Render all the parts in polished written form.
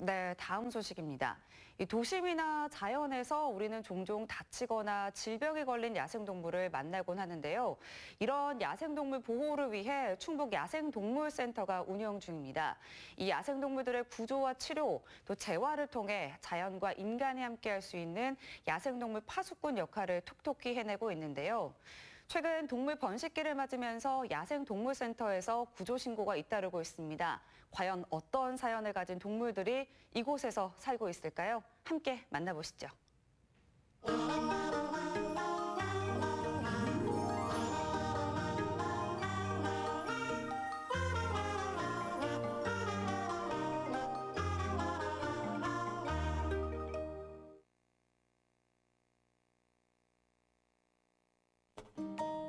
네, 다음 소식입니다. 이 도심이나 자연에서 우리는 종종 다치거나 질병에 걸린 야생동물을 만나곤 하는데요. 이런 야생동물 보호를 위해 충북 야생동물센터가 운영 중입니다. 이 야생동물들의 구조와 치료, 또 재활을 통해 자연과 인간이 함께할 수 있는 야생동물 파수꾼 역할을 톡톡히 해내고 있는데요. 최근 동물 번식기를 맞으면서 야생동물센터에서 구조 신고가 잇따르고 있습니다. 과연 어떤 사연을 가진 동물들이 이곳에서 살고 있을까요? 함께 만나보시죠.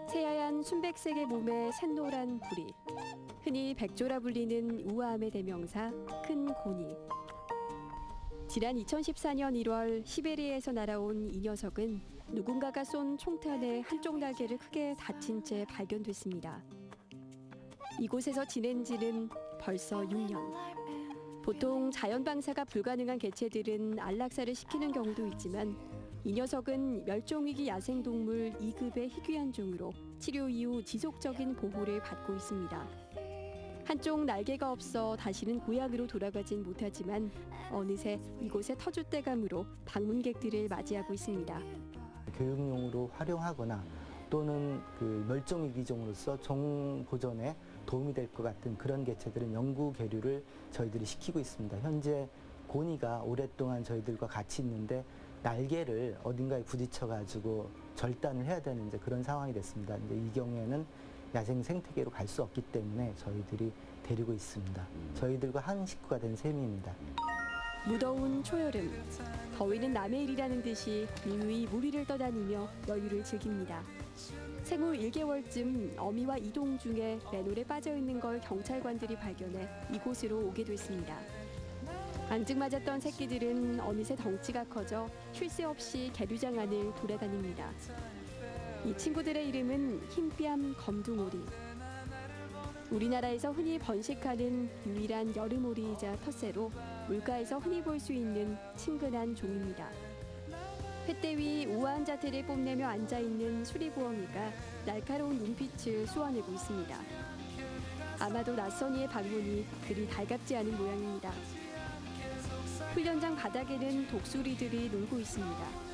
새하얀 순백색의 몸에 샛노란 부리, 흔히 백조라 불리는 우아함의 대명사 큰 고니. 지난 2014년 1월 시베리아에서 날아온 이 녀석은 누군가가 쏜 총탄에 한쪽 날개를 크게 다친 채 발견됐습니다. 이곳에서 지낸 지는 벌써 6년. 보통 자연 방사가 불가능한 개체들은 안락사를 시키는 경우도 있지만 이 녀석은 멸종위기 야생동물 2급의 희귀한 종으로 치료 이후 지속적인 보호를 받고 있습니다. 한쪽 날개가 없어 다시는 고향으로 돌아가진 못하지만 어느새 이곳에 터줏대감으로 방문객들을 맞이하고 있습니다. 교육용으로 활용하거나 또는 멸종위기종으로서 종 보존에 도움이 될 것 같은 그런 개체들은 연구 계류를 저희들이 시키고 있습니다. 현재 고니가 오랫동안 저희들과 같이 있는데 날개를 어딘가에 부딪혀가지고 절단을 해야 되는 이제 그런 상황이 됐습니다. 이제 이 경우에는 야생 생태계로 갈 수 없기 때문에 저희들이 데리고 있습니다. 저희들과 한 식구가 된 셈입니다. 무더운 초여름, 더위는 남의 일이라는 듯이 유유히 무리를 떠다니며 여유를 즐깁니다. 생후 1개월쯤 어미와 이동 중에 맨홀에 빠져있는 걸 경찰관들이 발견해 이곳으로 오게 됐습니다. 앙증맞았던 새끼들은 어느새 덩치가 커져 쉴 새 없이 계류장 안을 돌아다닙니다. 이 친구들의 이름은 흰뺨 검둥오리. 우리나라에서 흔히 번식하는 유일한 여름오리이자 텃새로 물가에서 흔히 볼 수 있는 친근한 종입니다. 횃대 위 우아한 자태를 뽐내며 앉아있는 수리부엉이가 날카로운 눈빛을 쏘아내고 있습니다. 아마도 낯선 이의 방문이 그리 달갑지 않은 모양입니다. 훈련장 바닥에는 독수리들이 놀고 있습니다.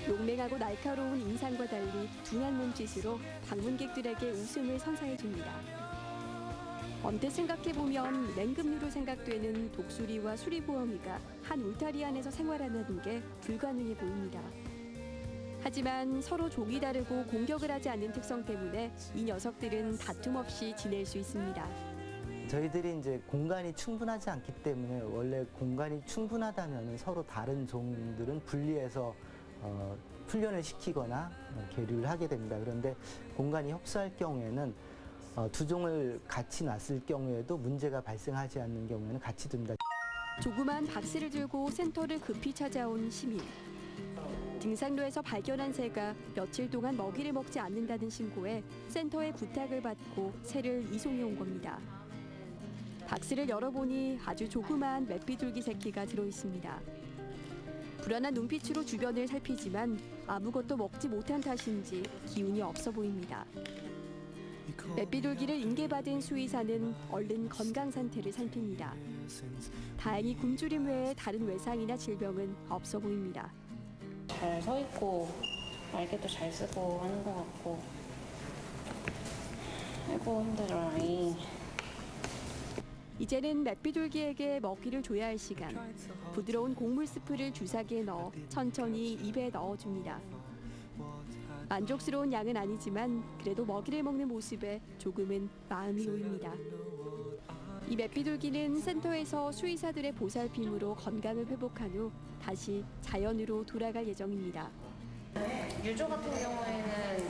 용맹하고 날카로운 인상과 달리 둔한 몸짓으로 방문객들에게 웃음을 선사해 줍니다. 언뜻 생각해보면 맹금류로 생각되는 독수리와 수리부엉이가 한 울타리 안에서 생활하는 게 불가능해 보입니다. 하지만 서로 족이 다르고 공격을 하지 않는 특성 때문에 이 녀석들은 다툼 없이 지낼 수 있습니다. 저희들이 이제 공간이 충분하지 않기 때문에 원래 공간이 충분하다면 서로 다른 종들은 분리해서 훈련을 시키거나 계류를 하게 됩니다. 그런데 공간이 협소할 경우에는 두 종을 같이 놨을 경우에도 문제가 발생하지 않는 경우에는 같이 둡니다. 조그만 박스를 들고 센터를 급히 찾아온 시민. 등산로에서 발견한 새가 며칠 동안 먹이를 먹지 않는다는 신고에 센터의 부탁을 받고 새를 이송해 온 겁니다. 박스를 열어보니 아주 조그마한 맷비둘기 새끼가 들어있습니다. 불안한 눈빛으로 주변을 살피지만 아무것도 먹지 못한 탓인지 기운이 없어 보입니다. 맷비둘기를 인계받은 수의사는 얼른 건강 상태를 살핍니다. 다행히 굶주림 외에 다른 외상이나 질병은 없어 보입니다. 잘 서 있고 날개도 잘 쓰고 하는 것 같고. 아이고 힘들어. 이제는 맷비둘기에게 먹이를 줘야 할 시간. 부드러운 곡물 스프를 주사기에 넣어 천천히 입에 넣어줍니다. 만족스러운 양은 아니지만 그래도 먹이를 먹는 모습에 조금은 마음이 놓입니다. 이 맷비둘기는 센터에서 수의사들의 보살핌으로 건강을 회복한 후 다시 자연으로 돌아갈 예정입니다. 유조 같은 경우에는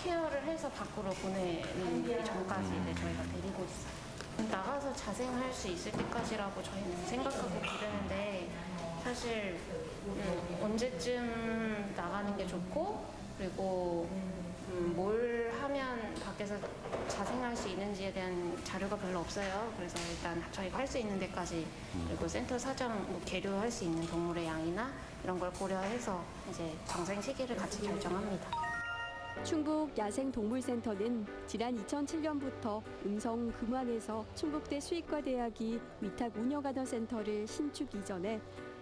케어를 해서 밖으로 보내는 전까지 저희가 데리고 있어요. 나가서 자생할 수 있을 때까지라고 저희는 생각하고 기르는데 사실 언제쯤 나가는 게 좋고 그리고 뭘 하면 밖에서 자생할 수 있는지에 대한 자료가 별로 없어요. 그래서 일단 저희가 할 수 있는 데까지 그리고 센터 사정 계류할 수 있는 동물의 양이나 이런 걸 고려해서 이제 정생 시기를 같이 결정합니다. 충북 야생동물센터는 지난 2007년부터 음성 금안에서 충북대 수의과대학이 위탁 운영하던 센터를 신축 이전해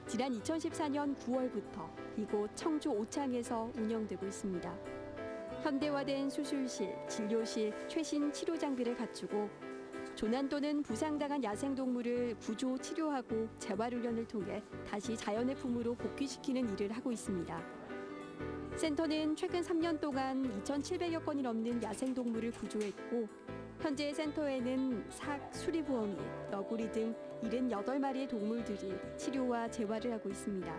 지난 2014년 9월부터 이곳 청주 오창에서 운영되고 있습니다. 현대화된 수술실, 진료실, 최신 치료 장비를 갖추고 조난 또는 부상당한 야생동물을 구조, 치료하고 재활훈련을 통해 다시 자연의 품으로 복귀시키는 일을 하고 있습니다. 센터는 최근 3년 동안 2,700여 건이 넘는 야생동물을 구조했고 현재 센터에는 삭, 수리부엉이, 너구리 등 78마리의 동물들이 치료와 재활을 하고 있습니다.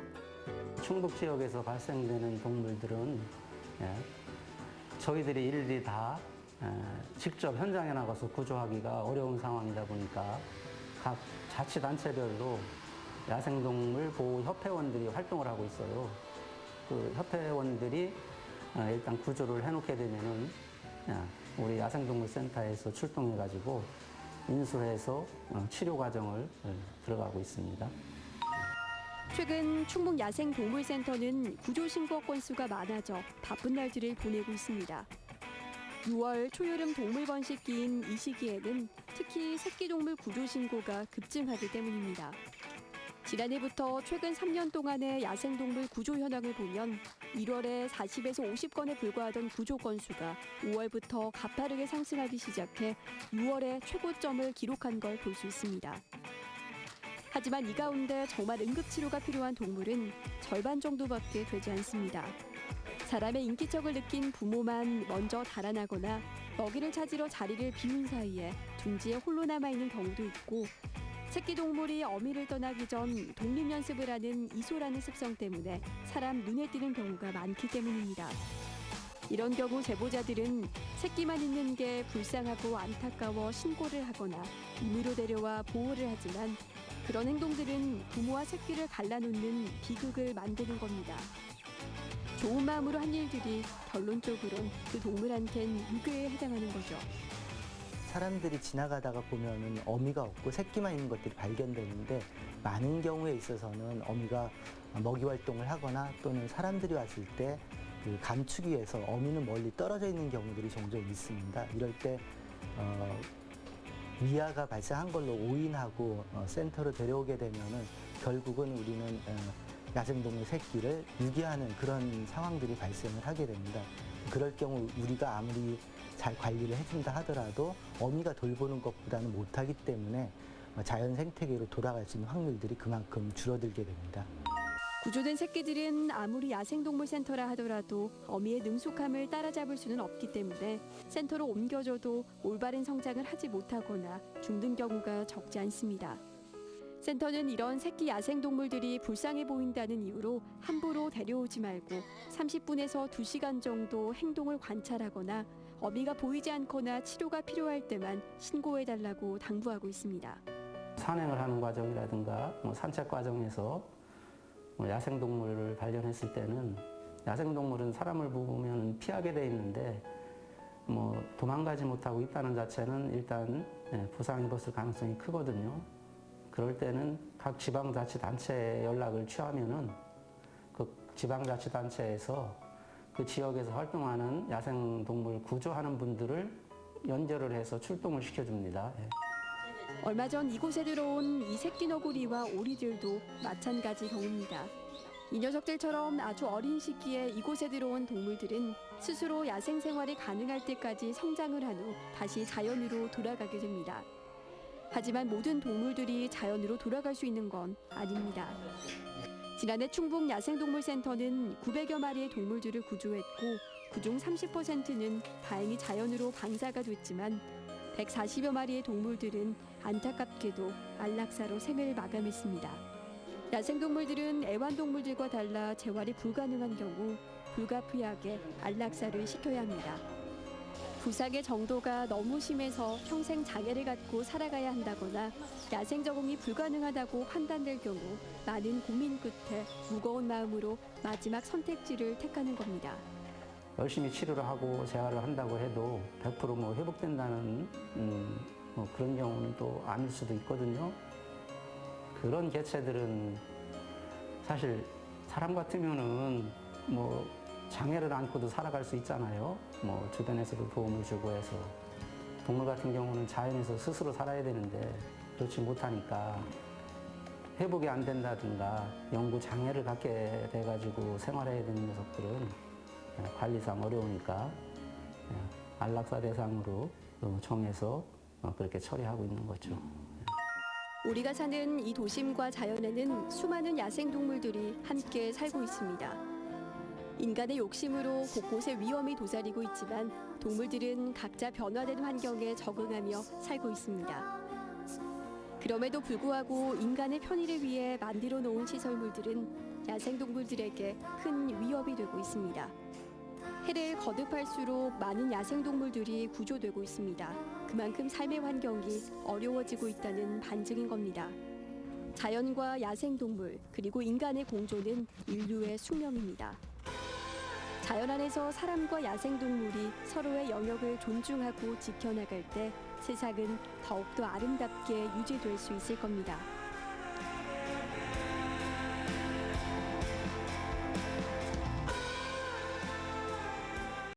충북 지역에서 발생되는 동물들은 저희들이 일일이 다 직접 현장에 나가서 구조하기가 어려운 상황이다 보니까 각 자치단체별로 야생동물 보호협회원들이 활동을 하고 있어요. 그 협회원들이 일단 구조를 해놓게 되면은 우리 야생동물센터에서 출동해가지고 인수해서 치료 과정을 들어가고 있습니다. 최근 충북 야생동물센터는 구조 신고 건수가 많아져 바쁜 날들을 보내고 있습니다. 6월 초여름 동물 번식기인 이 시기에는 특히 새끼 동물 구조 신고가 급증하기 때문입니다. 지난해부터 최근 3년 동안의 야생동물 구조 현황을 보면 1월에 40에서 50건에 불과하던 구조 건수가 5월부터 가파르게 상승하기 시작해 6월에 최고점을 기록한 걸 볼 수 있습니다. 하지만 이 가운데 정말 응급치료가 필요한 동물은 절반 정도밖에 되지 않습니다. 사람의 인기척을 느낀 부모만 먼저 달아나거나 먹이를 찾으러 자리를 비운 사이에 둥지에 홀로 남아있는 경우도 있고 새끼 동물이 어미를 떠나기 전 독립연습을 하는 이소라는 습성 때문에 사람 눈에 띄는 경우가 많기 때문입니다. 이런 경우 제보자들은 새끼만 있는 게 불쌍하고 안타까워 신고를 하거나 임의로 데려와 보호를 하지만 그런 행동들은 부모와 새끼를 갈라놓는 비극을 만드는 겁니다. 좋은 마음으로 한 일들이 결론적으로는 그 동물한텐 유괴에 해당하는 거죠. 사람들이 지나가다가 보면은 어미가 없고 새끼만 있는 것들이 발견되는데 많은 경우에 있어서는 어미가 먹이 활동을 하거나 또는 사람들이 왔을 때 그 감추기 위해서 어미는 멀리 떨어져 있는 경우들이 종종 있습니다. 이럴 때 미아가 발생한 걸로 오인하고 센터로 데려오게 되면은 결국은 우리는 야생동물 새끼를 유기하는 그런 상황들이 발생을 하게 됩니다. 그럴 경우 우리가 아무리 잘 관리를 해준다 하더라도 어미가 돌보는 것보다는 못하기 때문에 자연 생태계로 돌아갈 수 있는 확률들이 그만큼 줄어들게 됩니다. 구조된 새끼들은 아무리 야생동물센터라 하더라도 어미의 능숙함을 따라잡을 수는 없기 때문에 센터로 옮겨져도 올바른 성장을 하지 못하거나 죽는 경우가 적지 않습니다. 센터는 이런 새끼 야생동물들이 불쌍해 보인다는 이유로 함부로 데려오지 말고 30분에서 2시간 정도 행동을 관찰하거나 어미가 보이지 않거나 치료가 필요할 때만 신고해달라고 당부하고 있습니다. 산행을 하는 과정이라든가 산책 과정에서 야생동물을 발견했을 때는 야생동물은 사람을 보면 피하게 돼 있는데 도망가지 못하고 있다는 자체는 일단 부상 입었을 가능성이 크거든요. 그럴 때는 각 지방자치단체에 연락을 취하면은 그 지방자치단체에서 그 지역에서 활동하는 야생동물 구조하는 분들을 연결을 해서 출동을 시켜줍니다. 얼마 전 이곳에 들어온 이 새끼 너구리와 오리들도 마찬가지 경우입니다. 이 녀석들처럼 아주 어린 시기에 이곳에 들어온 동물들은 스스로 야생 생활이 가능할 때까지 성장을 한 후 다시 자연으로 돌아가게 됩니다. 하지만 모든 동물들이 자연으로 돌아갈 수 있는 건 아닙니다. 지난해 충북 야생동물센터는 900여 마리의 동물들을 구조했고 그중 30%는 다행히 자연으로 방사가 됐지만 140여 마리의 동물들은 안타깝게도 안락사로 생을 마감했습니다. 야생동물들은 애완동물들과 달라 재활이 불가능한 경우 불가피하게 안락사를 시켜야 합니다. 부상의 정도가 너무 심해서 평생 장애를 갖고 살아가야 한다거나 야생 적응이 불가능하다고 판단될 경우 많은 고민 끝에 무거운 마음으로 마지막 선택지를 택하는 겁니다. 열심히 치료를 하고 재활을 한다고 해도 100% 회복된다는 그런 경우는 또 아닐 수도 있거든요. 그런 개체들은 사실 사람 같으면은 장애를 안고도 살아갈 수 있잖아요. 주변에서도 도움을 주고 해서. 동물 같은 경우는 자연에서 스스로 살아야 되는데 그렇지 못하니까 회복이 안 된다든가 영구 장애를 갖게 돼가지고 생활해야 되는 녀석들은 관리상 어려우니까 안락사 대상으로 정해서 그렇게 처리하고 있는 거죠. 우리가 사는 이 도심과 자연에는 수많은 야생동물들이 함께 살고 있습니다. 인간의 욕심으로 곳곳에 위험이 도사리고 있지만 동물들은 각자 변화된 환경에 적응하며 살고 있습니다. 그럼에도 불구하고 인간의 편의를 위해 만들어 놓은 시설물들은 야생동물들에게 큰 위협이 되고 있습니다. 해를 거듭할수록 많은 야생동물들이 구조되고 있습니다. 그만큼 삶의 환경이 어려워지고 있다는 반증인 겁니다. 자연과 야생동물 그리고 인간의 공존은 인류의 숙명입니다. 자연 안에서 사람과 야생동물이 서로의 영역을 존중하고 지켜나갈 때 세상은 더욱더 아름답게 유지될 수 있을 겁니다.